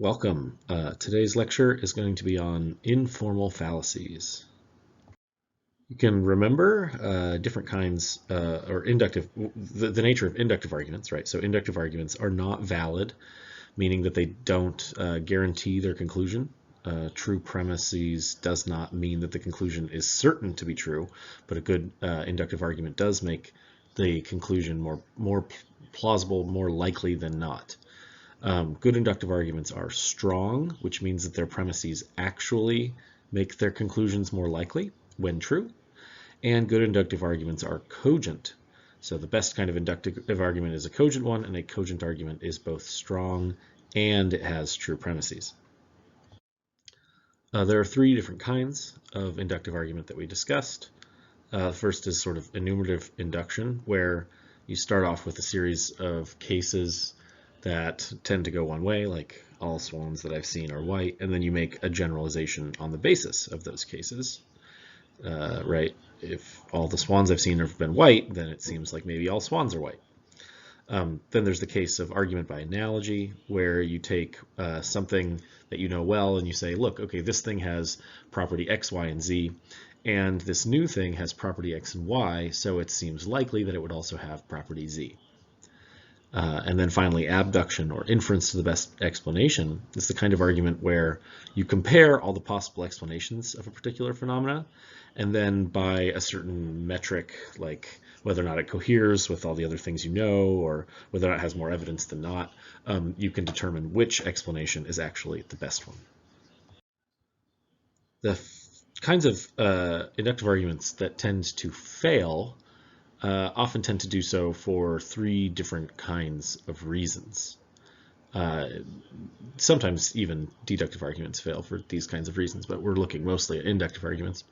Welcome. Today's lecture is going to be on informal fallacies. You can remember different kinds or inductive, the nature of inductive arguments, right? So inductive arguments are not valid, meaning that they don't guarantee their conclusion. True premises does not mean that the conclusion is certain to be true, but a good inductive argument does make the conclusion more plausible, more likely than not. Good inductive arguments are strong, which means that their premises actually make their conclusions more likely when true. And good inductive arguments are cogent. So the best kind of inductive argument is a cogent one, and a cogent argument is both strong and it has true premises. There are three different kinds of inductive argument that we discussed. First is sort of enumerative induction, where you start off with a series of cases that tend to go one way, like all swans that I've seen are white, and then you make a generalization on the basis of those cases, right? If all the swans I've seen have been white, then it seems like maybe all swans are white. Then there's the case of argument by analogy, where you take something that you know well and you say, look, okay, this thing has property X, Y, and Z, and this new thing has property X and Y, so it seems likely that it would also have property Z. And then finally, abduction or inference to the best explanation is the kind of argument where you compare all the possible explanations of a particular phenomena, and then by a certain metric, like whether or not it coheres with all the other things you know, or whether or not it has more evidence than not, you can determine which explanation is actually the best one. The kinds of inductive arguments that tend to fail often tend to do so for three different kinds of reasons. Sometimes even deductive arguments fail for these kinds of reasons, but we're looking mostly at inductive arguments.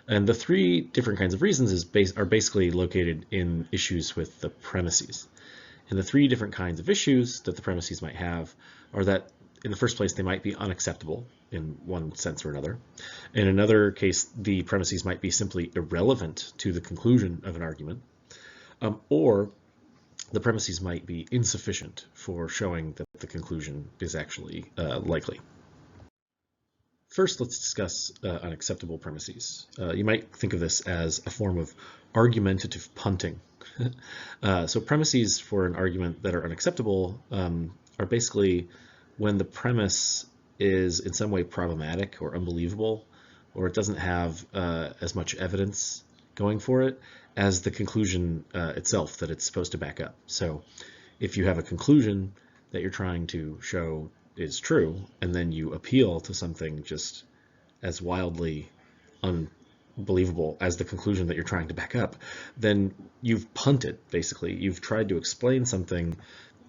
And the three different kinds of reasons are basically located in issues with the premises. And the three different kinds of issues that the premises might have are that, in the first place, they might be unacceptable in one sense or another. In another case, the premises might be simply irrelevant to the conclusion of an argument, or the premises might be insufficient for showing that the conclusion is actually likely. First, let's discuss unacceptable premises. You might think of this as a form of argumentative punting. So premises for an argument that are unacceptable are basically when the premise is in some way problematic or unbelievable, or it doesn't have as much evidence going for it as the conclusion itself that it's supposed to back up. So if you have a conclusion that you're trying to show is true, and then you appeal to something just as wildly unbelievable as the conclusion that you're trying to back up, then you've punted, basically. You've tried to explain something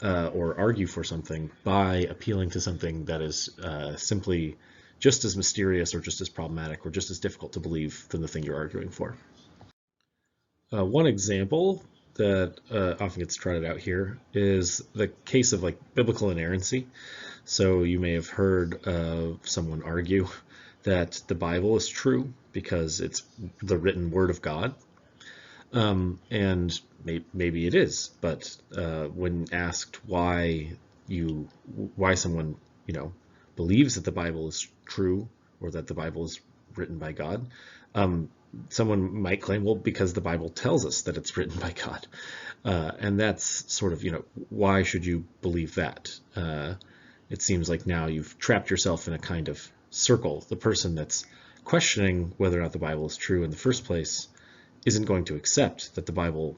or argue for something by appealing to something that is simply just as mysterious or just as problematic or just as difficult to believe than the thing you're arguing for. One example that often gets trotted out here is the case of like biblical inerrancy. So you may have heard of someone argue that the Bible is true because it's the written word of God. And maybe it is, but when asked why someone believes that the Bible is true or that the Bible is written by God, someone might claim, well, because the Bible tells us that it's written by God. And that's sort of, why should you believe that? It seems like now you've trapped yourself in a kind of circle. The person that's questioning whether or not the Bible is true in the first place isn't going to accept that the Bible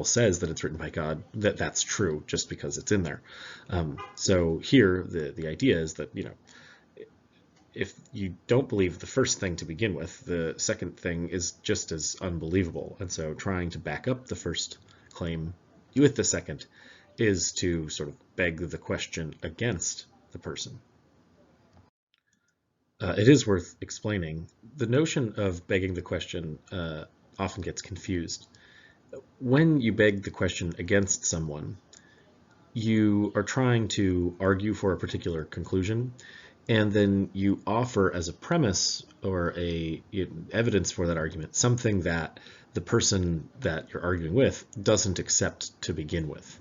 says that it's written by God, that's true just because it's in there. So here the idea is that, if you don't believe the first thing to begin with, the second thing is just as unbelievable. And so trying to back up the first claim with the second is to sort of beg the question against the person. It is worth explaining. The notion of begging the question often gets confused. When you beg the question against someone, you are trying to argue for a particular conclusion, and then you offer as a premise or evidence for that argument something that the person that you're arguing with doesn't accept to begin with.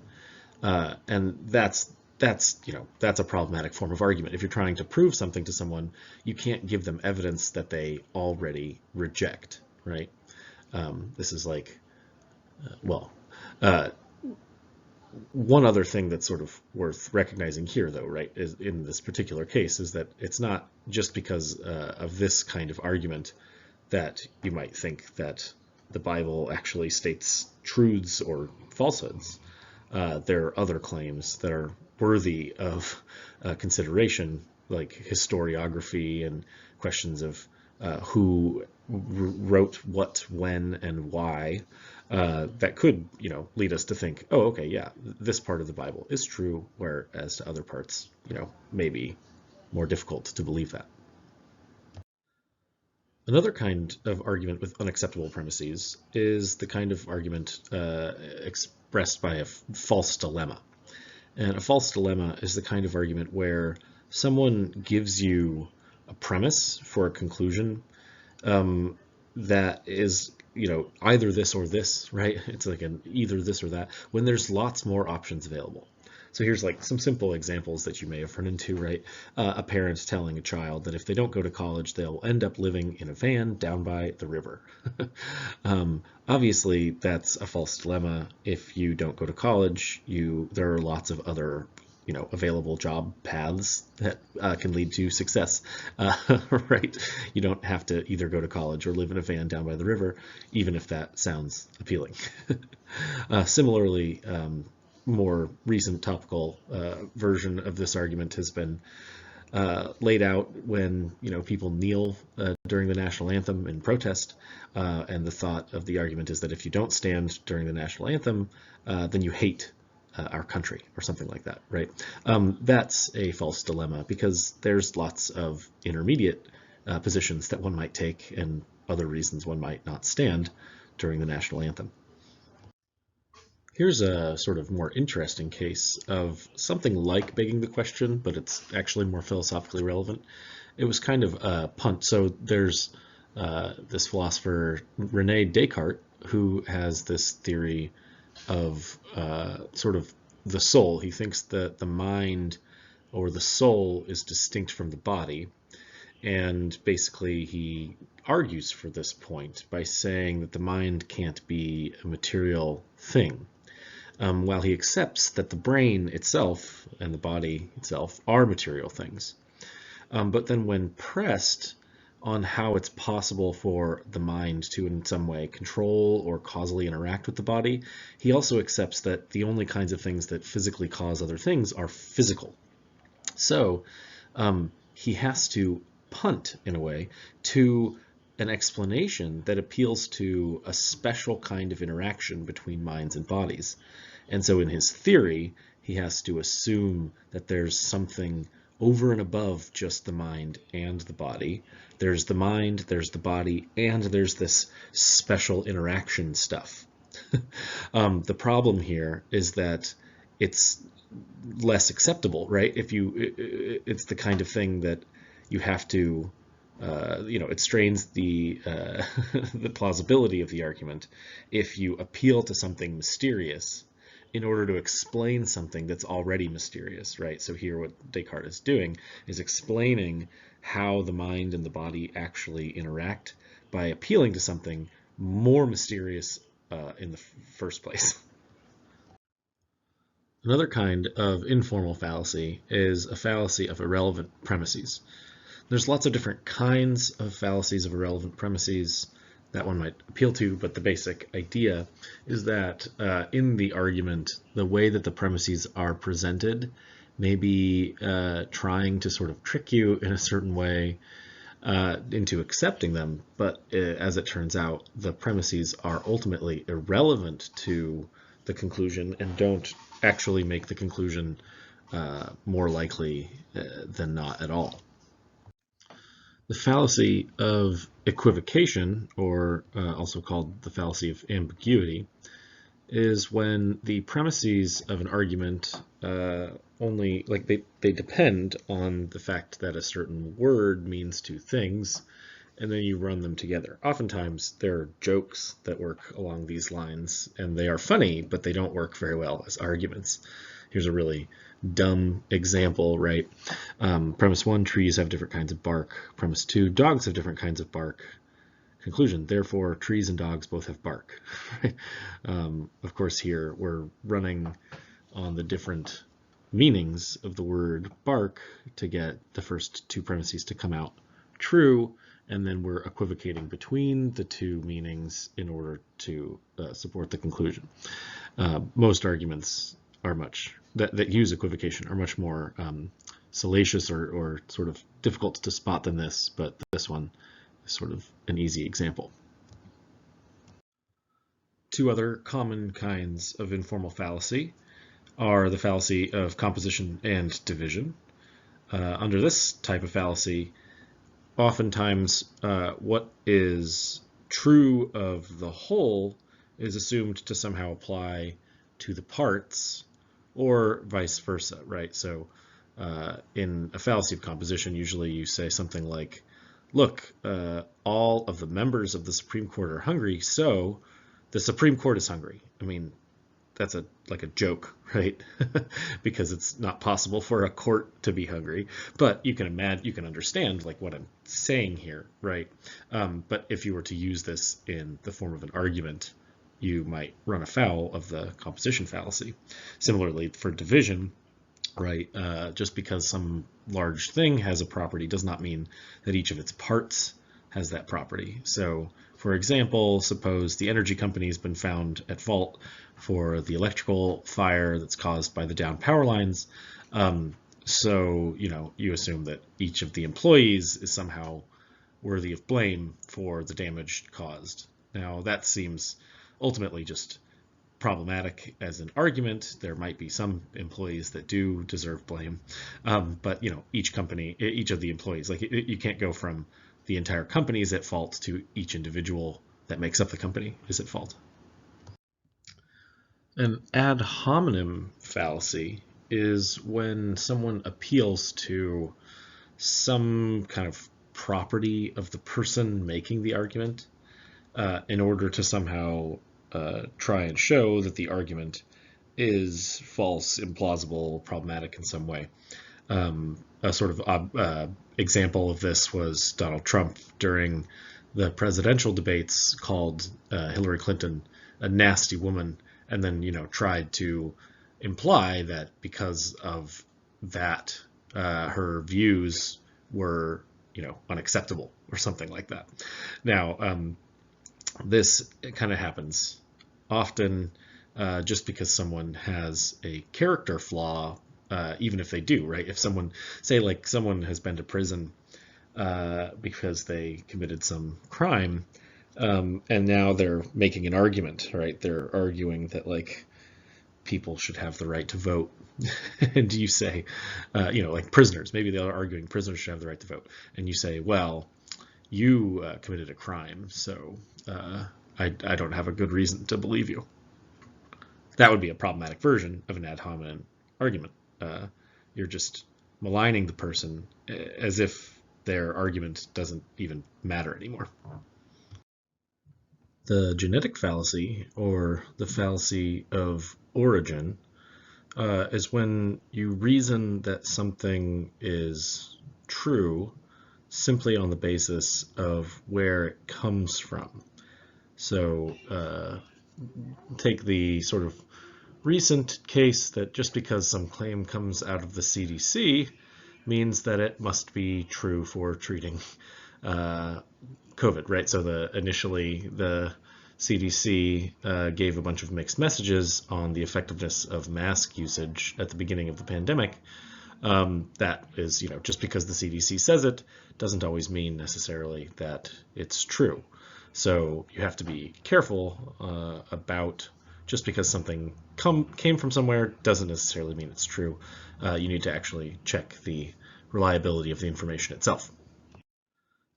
And that's that's a problematic form of argument. If you're trying to prove something to someone, you can't give them evidence that they already reject, right? This is like, one other thing that's sort of worth recognizing here, though, right, is in this particular case, is that it's not just because of this kind of argument that you might think that the Bible actually states truths or falsehoods. There are other claims that are worthy of consideration, like historiography and questions of who wrote what, when, and why, that could, lead us to think, oh, okay, yeah, this part of the Bible is true, whereas to other parts, maybe more difficult to believe that. Another kind of argument with unacceptable premises is the kind of argument expressed by a false dilemma. And a false dilemma is the kind of argument where someone gives you a premise for a conclusion that is, either this or this, right? It's like an either this or that, when there's lots more options available. So here's like some simple examples that you may have run into, right? A parent telling a child that if they don't go to college, they'll end up living in a van down by the river. Obviously, that's a false dilemma. If you don't go to college, there are lots of other available job paths that can lead to success, right? You don't have to either go to college or live in a van down by the river, even if that sounds appealing. Similarly, more recent topical version of this argument has been laid out when people kneel during the national anthem in protest, and the thought of the argument is that if you don't stand during the national anthem, then you hate our country, or something like that, right? That's a false dilemma, because there's lots of intermediate positions that one might take and other reasons one might not stand during the national anthem. Here's a sort of more interesting case of something like begging the question, but it's actually more philosophically relevant. It was kind of a punt. So there's this philosopher, René Descartes, who has this theory of sort of the soul. He thinks that the mind or the soul is distinct from the body. And basically he argues for this point by saying that the mind can't be a material thing. While he accepts that the brain itself and the body itself are material things. But then when pressed on how it's possible for the mind to in some way control or causally interact with the body, he also accepts that the only kinds of things that physically cause other things are physical. So he has to punt, in a way, to an explanation that appeals to a special kind of interaction between minds and bodies. And so in his theory, he has to assume that there's something over and above just the mind and the body. There's the mind, there's the body, and there's this special interaction stuff. The problem here is that it's less acceptable, right? It's the kind of thing that you have to, it strains the the plausibility of the argument if you appeal to something mysterious in order to explain something that's already mysterious, right? So here what Descartes is doing is explaining how the mind and the body actually interact by appealing to something more mysterious in the first place. Another kind of informal fallacy is a fallacy of irrelevant premises. There's lots of different kinds of fallacies of irrelevant premises that one might appeal to, but the basic idea is that in the argument, the way that the premises are presented may be trying to sort of trick you in a certain way into accepting them, but as it turns out, the premises are ultimately irrelevant to the conclusion and don't actually make the conclusion more likely than not at all. The fallacy of equivocation, or also called the fallacy of ambiguity, is when the premises of an argument only, like they depend on the fact that a certain word means two things, and then you run them together. Oftentimes there are jokes that work along these lines, and they are funny, but they don't work very well as arguments. Here's a really dumb example, right? Premise 1, trees have different kinds of bark. Premise 2, dogs have different kinds of bark. Conclusion, therefore, trees and dogs both have bark. Of course, here we're running on the different meanings of the word bark to get the first two premises to come out true, and then we're equivocating between the two meanings in order to support the conclusion. Most arguments are that use equivocation are much more salacious or sort of difficult to spot than this, but this one is sort of an easy example. Two other common kinds of informal fallacy are the fallacy of composition and division. Under this type of fallacy, oftentimes what is true of the whole is assumed to somehow apply to the parts, or vice versa, right? So in a fallacy of composition, usually you say something like, look, all of the members of the Supreme Court are hungry, so the Supreme Court is hungry. I mean, that's like a joke, right? Because it's not possible for a court to be hungry. But you can understand like what I'm saying here, right? But if you were to use this in the form of an argument, you might run afoul of the composition fallacy. Similarly, for division, right? Just because some large thing has a property does not mean that each of its parts has that property. So, for example, suppose the energy company has been found at fault for the electrical fire that's caused by the down power lines. So, you assume that each of the employees is somehow worthy of blame for the damage caused. Now, that seems ultimately just problematic as an argument. There might be some employees that do deserve blame, but each of the employees, like you can't go from the entire company is at fault to each individual that makes up the company is at fault. An ad hominem fallacy is when someone appeals to some kind of property of the person making the argument in order to somehow try and show that the argument is false, implausible, problematic in some way. A sort of example of this was Donald Trump during the presidential debates called Hillary Clinton a nasty woman, and then tried to imply that because of that her views were unacceptable or something like that. Now this kind of happens often just because someone has a character flaw, even if they do, right? If someone has been to prison because they committed some crime, and now they're making an argument, right? They're arguing that people should have the right to vote. And you say, like prisoners, maybe they're arguing prisoners should have the right to vote. And you say, well, you committed a crime, so I don't have a good reason to believe you. That would be a problematic version of an ad hominem argument. You're just maligning the person as if their argument doesn't even matter anymore. The genetic fallacy, or the fallacy of origin, is when you reason that something is true simply on the basis of where it comes from. So take the sort of recent case that just because some claim comes out of the CDC means that it must be true for treating COVID, right? So initially the CDC gave a bunch of mixed messages on the effectiveness of mask usage at the beginning of the pandemic. That is, just because the CDC says it doesn't always mean necessarily that it's true. So you have to be careful about just because something came from somewhere doesn't necessarily mean it's true. You need to actually check the reliability of the information itself.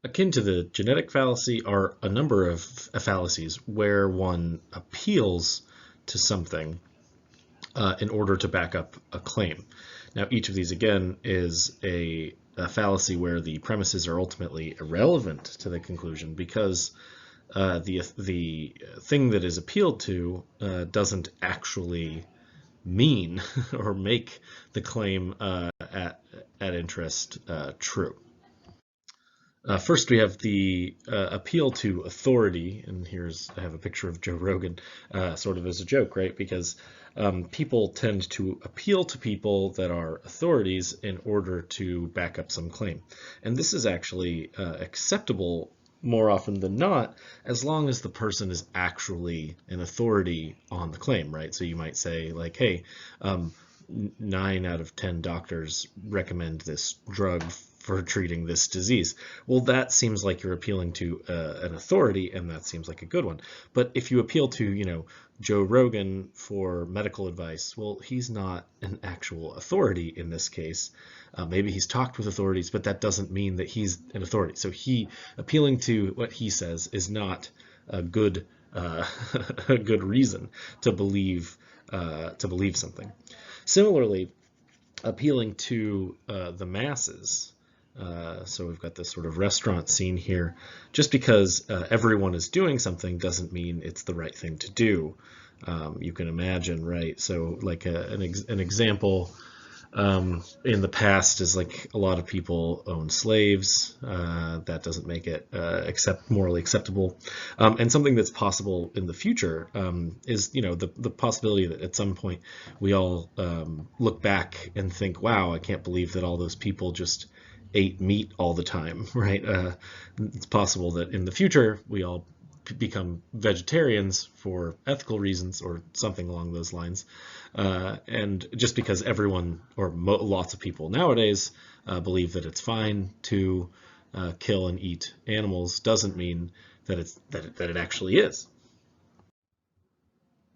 Akin to the genetic fallacy are a number of fallacies where one appeals to something in order to back up a claim. Now, each of these, again, is a fallacy where the premises are ultimately irrelevant to the conclusion because the thing that is appealed to doesn't actually mean or make the claim at interest true. First, we have the appeal to authority, and I have a picture of Joe Rogan, sort of as a joke, right? Because people tend to appeal to people that are authorities in order to back up some claim. And this is actually acceptable more often than not, as long as the person is actually an authority on the claim, right? So you might say, like, hey, 9 out of 10 doctors recommend this drug for treating this disease. Well, that seems like you're appealing to an authority, and that seems like a good one. But if you appeal to, Joe Rogan for medical advice, well, he's not an actual authority in this case. Maybe he's talked with authorities, but that doesn't mean that he's an authority. So appealing to what he says is not a good a good reason to believe something. Similarly, appealing to the masses. So we've got this sort of restaurant scene here. Just because everyone is doing something doesn't mean it's the right thing to do. You can imagine, right? So like an example in the past is like a lot of people own slaves. That doesn't make it morally acceptable. And something that's possible in the future is, the possibility that at some point we all look back and think, wow, I can't believe that all those people just ate meat all the time, right? It's possible that in the future we all become vegetarians for ethical reasons or something along those lines. And just because everyone or lots of people nowadays believe that it's fine to kill and eat animals doesn't mean that it actually is.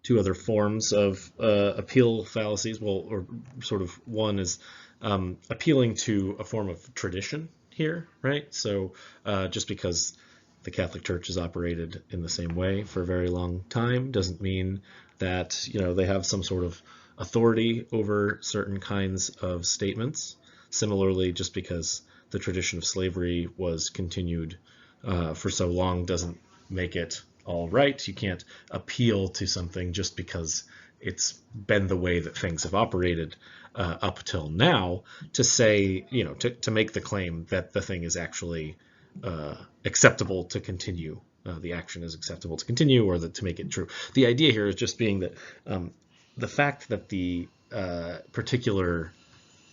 Two other forms of appeal fallacies, or sort of one is appealing to a form of tradition here, right? So just because the Catholic Church has operated in the same way for a very long time doesn't mean that they have some sort of authority over certain kinds of statements. Similarly, just because the tradition of slavery was continued for so long doesn't make it all right. You can't appeal to something just because it's been the way that things have operated up till now to say, to make the claim that the thing is actually acceptable to continue. The action is acceptable to continue, or to make it true. The idea here is just being that the fact that the particular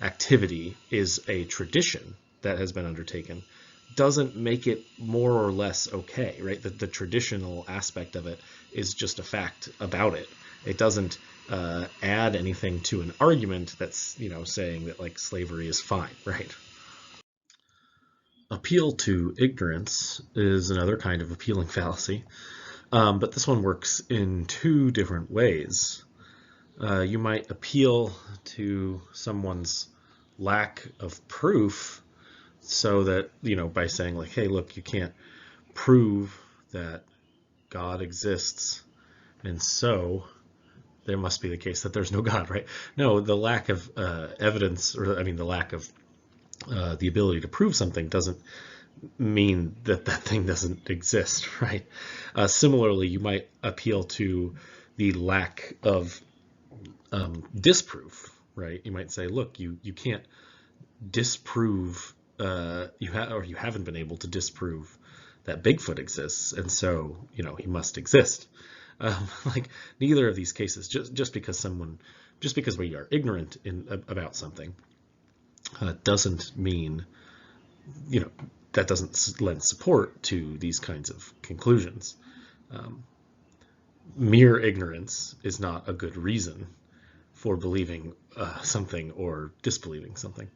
activity is a tradition that has been undertaken doesn't make it more or less okay, right? The traditional aspect of it is just a fact about it. It doesn't add anything to an argument that's, saying that like slavery is fine, right? Appeal to ignorance is another kind of appealing fallacy, but this one works in two different ways. You might appeal to someone's lack of proof so that, by saying like, hey, look, you can't prove that God exists, and so there must be the case that there's no God, right? No, the lack of evidence, the lack of the ability to prove something doesn't mean that thing doesn't exist, right? Similarly, you might appeal to the lack of disproof, right? You might say, look, you can't disprove, you haven't been able to disprove that Bigfoot exists, and so he must exist. Like neither of these cases, just because we are ignorant about something doesn't mean that doesn't lend support to these kinds of conclusions. Mere ignorance is not a good reason for believing something or disbelieving something.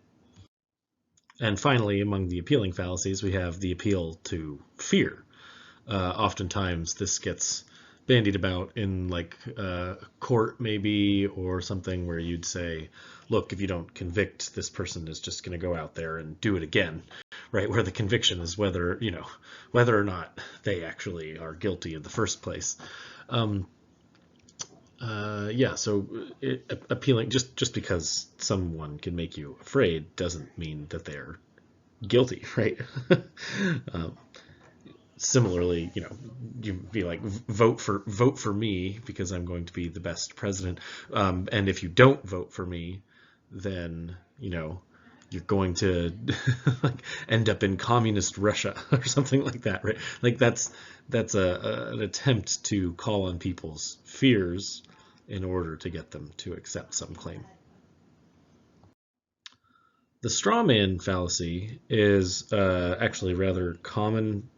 And finally, among the appealing fallacies, we have the appeal to fear. Oftentimes this gets bandied about in like court maybe, or something where you'd say, look, if you don't convict, this person is just going to go out there and do it again, right? Where the conviction is whether or not they actually are guilty in the first place. So appealing, just because someone can make you afraid doesn't mean that they're guilty, right? similarly, you'd be like, vote for me because I'm going to be the best president. And if you don't vote for me, then you're going to like end up in communist Russia or something like that, right? Like that's an attempt to call on people's fears in order to get them to accept some claim. The strawman fallacy is actually a rather common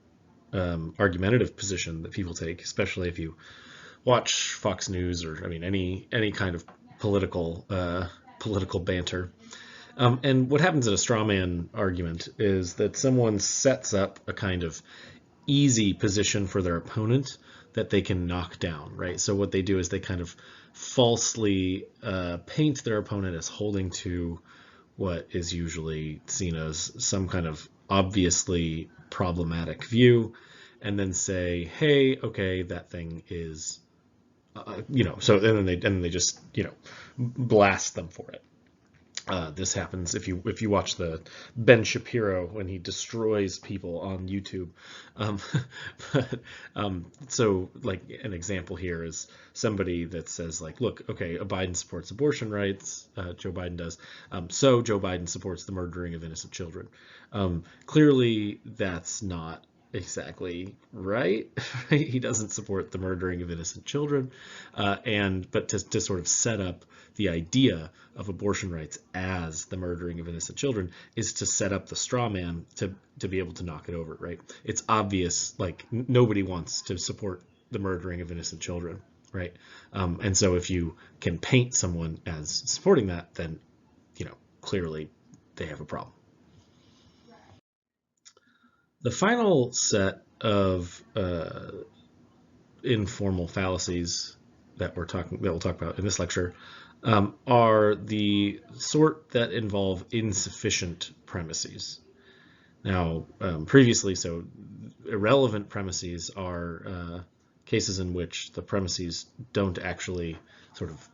argumentative position that people take, especially if you watch Fox News or any kind of political banter. And what happens in a straw man argument is that someone sets up a kind of easy position for their opponent that they can knock down, right? So what they do is they kind of falsely paint their opponent as holding to what is usually seen as some kind of obviously problematic view, and then say, hey, okay, that thing is, so and then they just, blast them for it. This happens if you watch the Ben Shapiro when he destroys people on YouTube. So like an example here is somebody that says like, look, okay, Biden supports abortion rights, Joe Biden does, so Joe Biden supports the murdering of innocent children. Clearly that's not exactly right. He doesn't support the murdering of innocent children, but to sort of set up the idea of abortion rights as the murdering of innocent children is to set up the straw man to be able to knock it over, right? It's obvious, like nobody wants to support the murdering of innocent children, right? And so if you can paint someone as supporting that, then clearly they have a problem. The final set of informal fallacies that we'll talk about in this lecture are the sort that involve insufficient premises. Now, previously, so irrelevant premises are cases in which the premises don't actually sort of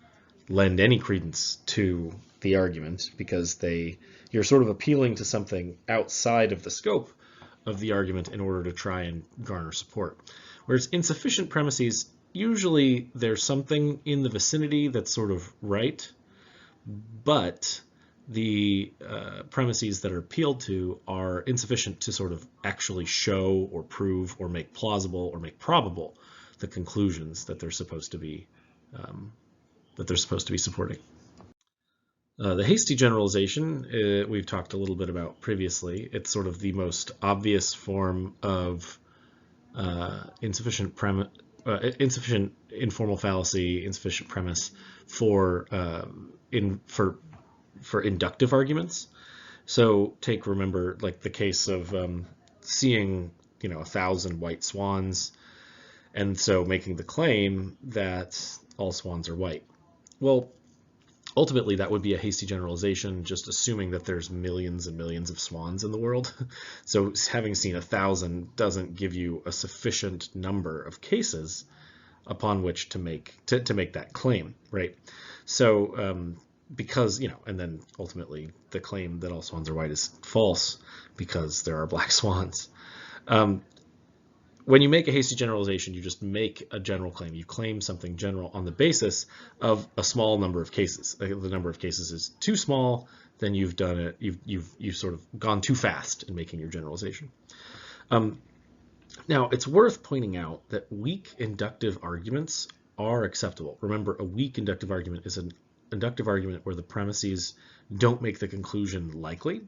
lend any credence to the argument because you're sort of appealing to something outside of the scope of the argument in order to try and garner support. Whereas insufficient premises, usually there's something in the vicinity that's sort of right, but the premises that are appealed to are insufficient to sort of actually show or prove or make plausible or make probable the conclusions that they're supposed to be supporting. The hasty generalization we've talked a little bit about previously. It's sort of the most obvious form of insufficient informal fallacy, insufficient premise for inductive arguments. So remember like the case of seeing 1,000 white swans, and so making the claim that all swans are white. Well, ultimately, that would be a hasty generalization, just assuming that there's millions and millions of swans in the world. So having seen 1,000 doesn't give you a sufficient number of cases upon which to make that claim, right? So because, and then ultimately the claim that all swans are white is false because there are black swans. When you make a hasty generalization, you just make a general claim. You claim something general on the basis of a small number of cases. If the number of cases is too small, then you've done it. You've sort of gone too fast in making your generalization. Now, it's worth pointing out that weak inductive arguments are acceptable. Remember, a weak inductive argument is an inductive argument where the premises don't make the conclusion likely.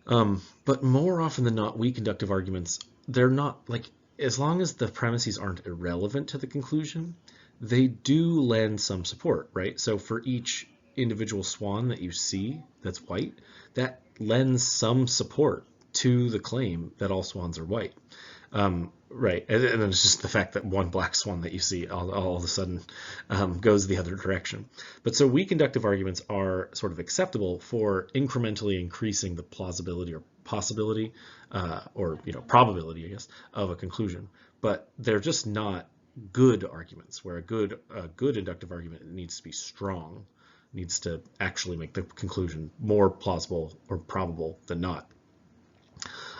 But more often than not, weak inductive arguments, they're not, like, as long as the premises aren't irrelevant to the conclusion, they do lend some support, right? So for each individual swan that you see that's white, that lends some support to the claim that all swans are white. Right, and then it's just the fact that one black swan that you see all of a sudden goes the other direction. But so weak inductive arguments are sort of acceptable for incrementally increasing the plausibility or possibility or probability, I guess, of a conclusion. But they're just not good arguments, where a good inductive argument needs to be strong, needs to actually make the conclusion more plausible or probable than not.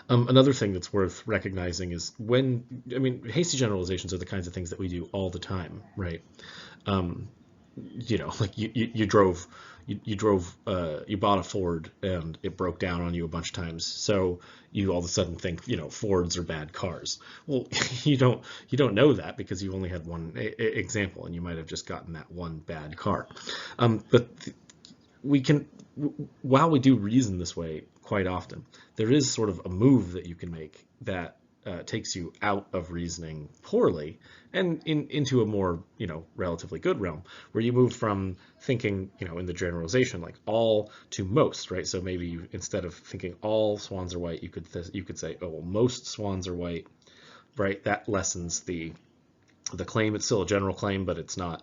Another thing that's worth recognizing is hasty generalizations are the kinds of things that we do all the time, right? Like you bought a Ford and it broke down on you a bunch of times, so you all of a sudden think, Fords are bad cars. Well, you don't know that because you only had one example, and you might have just gotten that one bad car. But we can, while we do reason this way quite often, there is sort of a move that you can make that takes you out of reasoning poorly and into a more, relatively good realm, where you move from thinking, in the generalization, like all to most, right? So maybe instead of thinking all swans are white, you could say, oh, well, most swans are white, right? That lessens the claim. It's still a general claim, but it's not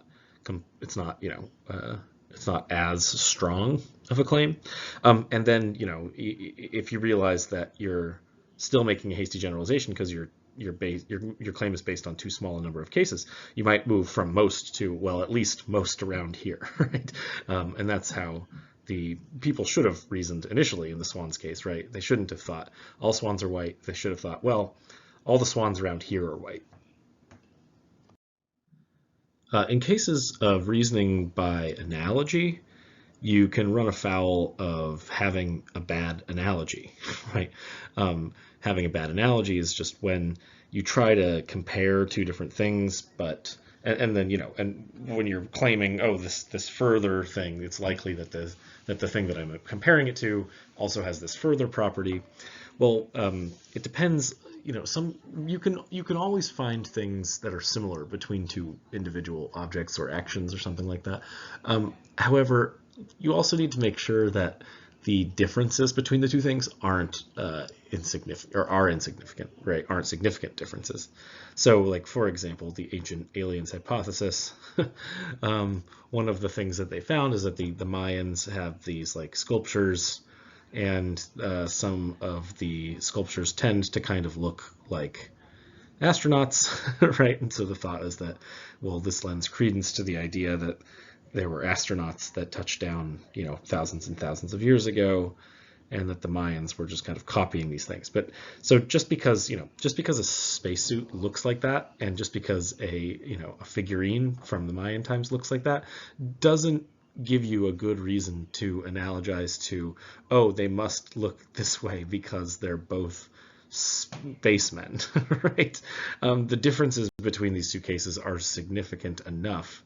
as strong of a claim. And then, if you realize that you're still making a hasty generalization because your claim is based on too small a number of cases, you might move from most to, well, at least most around here, right? And that's how the people should have reasoned initially in the swans case, right? They shouldn't have thought all swans are white. They should have thought, well, all the swans around here are white. In cases of reasoning by analogy, you can run afoul of having a bad analogy, right? Having a bad analogy is just when you try to compare two different things, but and then and when you're claiming, oh, this further thing, it's likely that the thing that I'm comparing it to also has this further property. Well, it depends. You can always find things that are similar between two individual objects or actions or something like that. However, you also need to make sure that the differences between the two things aren't insignificant, or are insignificant, right? Aren't significant differences. So, like, for example, the ancient aliens hypothesis. One of the things that they found is that the Mayans have these like sculptures, and some of the sculptures tend to kind of look like astronauts, right? And so the thought is that, well, this lends credence to the idea that there were astronauts that touched down, thousands and thousands of years ago, and that the Mayans were just kind of copying these things. But so just because a spacesuit looks like that, and just because a figurine from the Mayan times looks like that, doesn't give you a good reason to analogize to, oh, they must look this way because they're both spacemen, right? The differences between these two cases are significant enough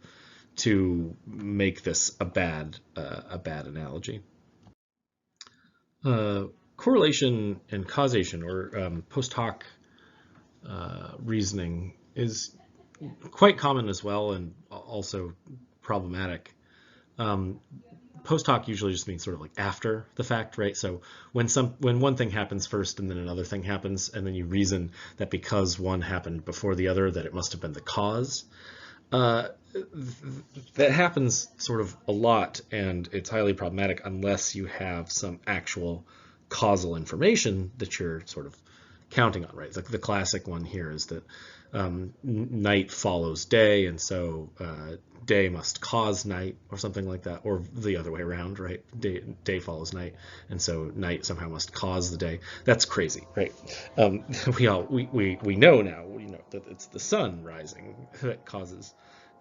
to make this a bad analogy. Correlation and causation, or post hoc reasoning, is quite common as well, and also problematic. Post hoc usually just means sort of like after the fact, right? So when one thing happens first and then another thing happens, and then you reason that because one happened before the other, that it must have been the cause. That happens sort of a lot, and it's highly problematic unless you have some actual causal information that you're sort of counting on, right? Like the classic one here is that night follows day, and so day must cause night, or something like that, or the other way around, right? Day follows night, and so night somehow must cause the day. That's crazy, right? We know now, that it's the sun rising that causes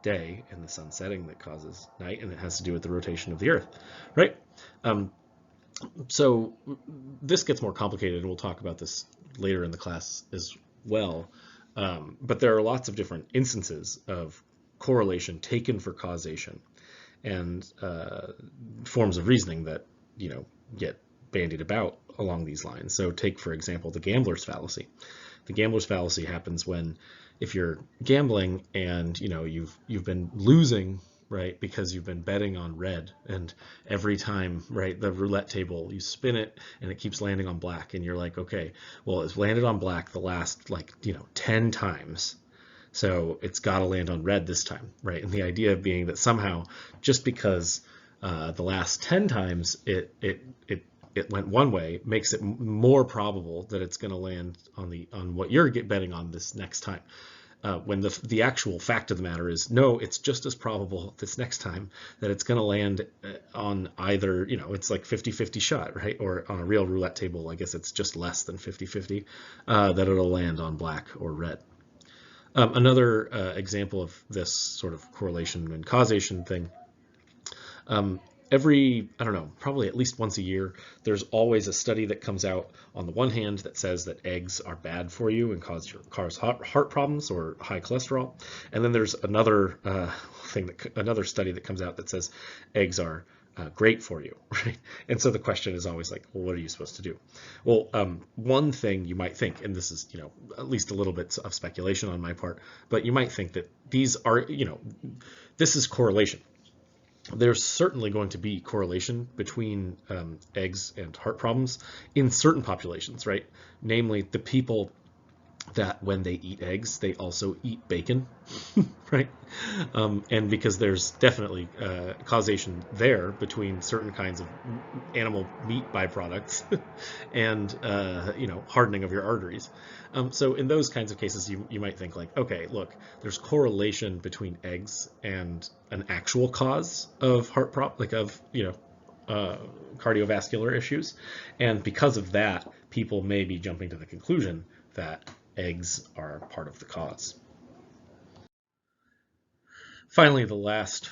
day, and the sun setting that causes night, and it has to do with the rotation of the Earth, right? So this gets more complicated, and we'll talk about this later in the class as well. But there are lots of different instances of correlation taken for causation, and forms of reasoning that get bandied about along these lines. So take, for example, the gambler's fallacy. The gambler's fallacy happens when, if you're gambling and you've been losing, right, because you've been betting on red, and every time, right, the roulette table, you spin it and it keeps landing on black, and you're like, okay, well, it's landed on black the last 10 times, so it's got to land on red this time, right? And the idea being that somehow, just because the last 10 times it went one way, makes it more probable that it's going to land on what you're betting on this next time. when the actual fact of the matter is, no, it's just as probable this next time that it's going to land on either, it's like 50-50 shot, right? Or on a real roulette table, I guess it's just less than 50-50 that it'll land on black or red. Another example of this sort of correlation and causation thing, every, I don't know, probably at least once a year, there's always a study that comes out on the one hand that says that eggs are bad for you and cause heart problems or high cholesterol. And then there's another another study that comes out that says eggs are great for you, right? And so the question is always like, well, what are you supposed to do? Well, one thing you might think, and this is, at least a little bit of speculation on my part, but you might think that these are, this is correlation. There's certainly going to be correlation between eggs and heart problems in certain populations, right? Namely, the people that when they eat eggs, they also eat bacon, right? And because there's definitely causation there between certain kinds of animal meat byproducts and, hardening of your arteries. So in those kinds of cases, you might think like, okay, look, there's correlation between eggs and an actual cause of heart cardiovascular issues. And because of that, people may be jumping to the conclusion that eggs are part of the cause. Finally, the last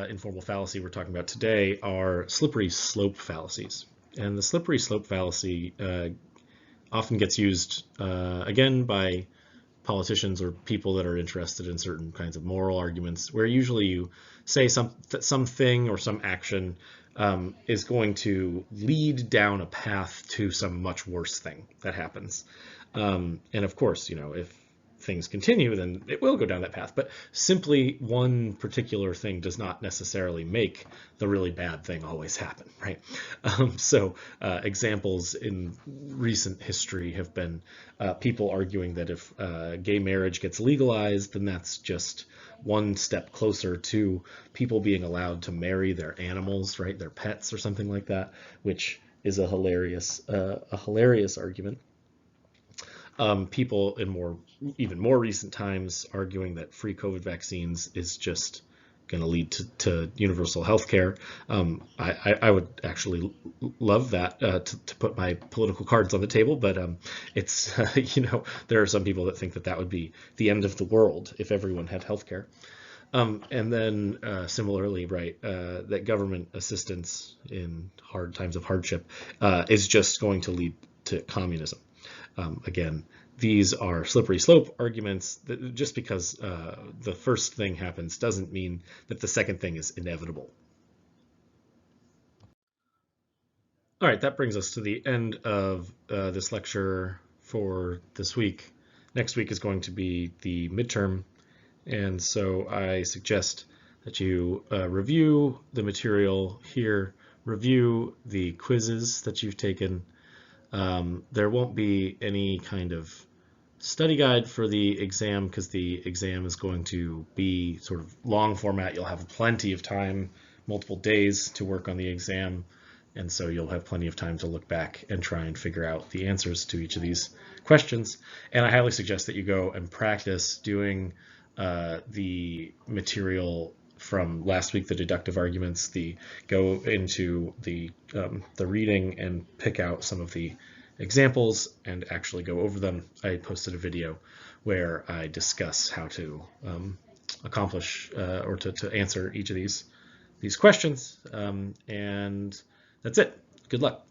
informal fallacy we're talking about today are slippery slope fallacies. And the slippery slope fallacy often gets used, again, by politicians or people that are interested in certain kinds of moral arguments, where usually you say something or some action is going to lead down a path to some much worse thing that happens. And of course, if things continue, then it will go down that path. But simply one particular thing does not necessarily make the really bad thing always happen, right? So examples in recent history have been people arguing that if gay marriage gets legalized, then that's just one step closer to people being allowed to marry their animals, right? Their pets or something like that, which is a hilarious argument. People in even more recent times arguing that free COVID vaccines is just going to lead to universal health care. I would actually love that to put my political cards on the table, but it's, there are some people that think that would be the end of the world if everyone had health care. And then similarly, right, that government assistance in hard times of hardship is just going to lead to communism. Again, these are slippery slope arguments. That just because the first thing happens doesn't mean that the second thing is inevitable. All right, that brings us to the end of this lecture for this week. Next week is going to be the midterm, and so I suggest that you review the material here, review the quizzes that you've taken. There won't be any kind of study guide for the exam because the exam is going to be sort of long format. You'll have plenty of time, multiple days to work on the exam, and so you'll have plenty of time to look back and try and figure out the answers to each of these questions. And I highly suggest that you go and practice doing the material from last week, the deductive arguments, go into the reading and pick out some of the examples and actually go over them. I posted a video where I discuss how to accomplish or to answer each of these questions. And that's it. Good luck.